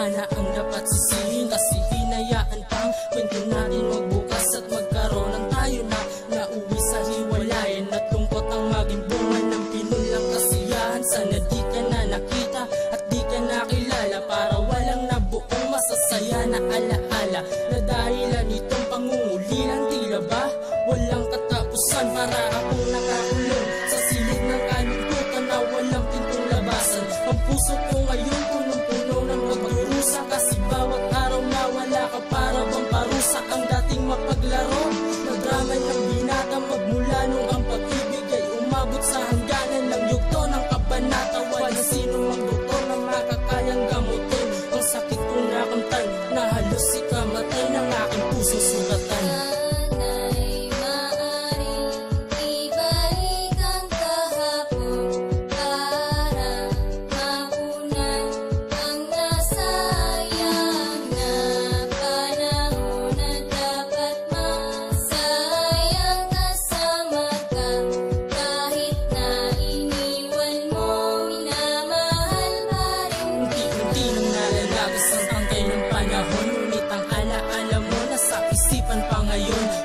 Tadhana ang dapat sisihin, kasi hinayaan pang kwento natin magbukas at magkaroon ng tayo na nauwi sa hiwalayan. At lungkot ang maging bunga ng pinulang kasiyahan. Sana di ka na nakita at di ka nakilala, para walang nabuong masasaya na alaala, na dahilan nitong pangungulilan. Tila ba walang katapusan, para akong nakakulong sa silid ng kalungkutan na walang pintong labasan. Ang puso ko ngayon punong-puno ng magdurusa, kasi bawat araw na wala ka para bang parusa. Ang dating mapaglaro na drama ng binata, magmula nung ang pag-ibig ay umabot sa hangganan ng yugto ng kabanata. Walang sino mang doktor na makakayang gamutin ang sakit kong nakamtan, na halos ikamatay ng aking puso sugatan.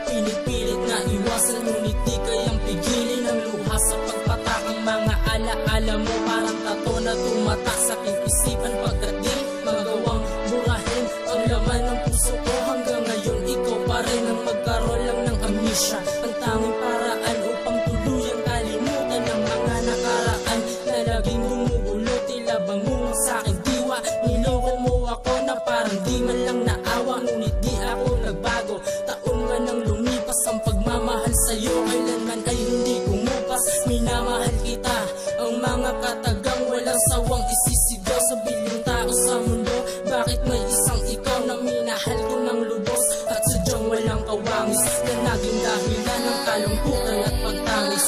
Pinipilit na iwasan, ngunit di kayang pigilin ang luha sa pagpatak. Ang mga alaala mo parang tato na tumatak sa aking isipan, pagkat di magawang burahin ang laman ng puso ko. Hanggang ngayon ikaw pa rin ang magkaroon lang ng amnesia, ang tanging paraan upang tuluyang kalimutan ang mga nakaraan na laging gumugulo. Tila bangungot sa aking diwa, niloko mo ako na parang di man lang naawa, ngunit di ako nagbago. Taon man ang lumipas, ang pagmamahal sa'yo kailanman ay hindi kumupas. Minamahal kita, ang mga katagang walang sawang isisigaw sa bilyong tao sa mundo. Bakit may isang ikaw na minahal ko ng lubos, at sadyang walang kawangis, na naging dahilan ng kalungkutan at pagtangis.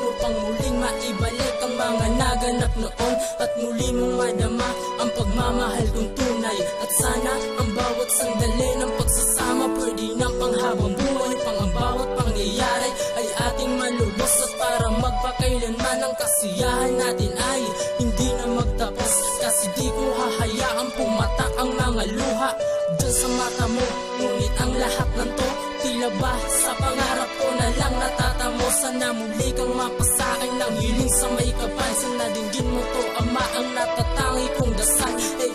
Upang muling maibalik ang mga naganap noon, at muli mong madama ang pagmamahal kong tunay. At sana ang bawat sandali ng pagsasama pwede ng panghabang buhay, pang ang bawat pangyayari ay ating malubos. At para magpakailanman ang kasiyahan natin ay hindi na magtapos, kasi di ko hahayaang pumatak ang mga luha dyan sa mata mo. Ngunit ang lahat ng to, tila ba sa pangarap ko na lang natatamo. Sana muli kang mapasakin ng hiling sa may kapan, sana dinggin mo to Ama, ang natatangi kong dasal ay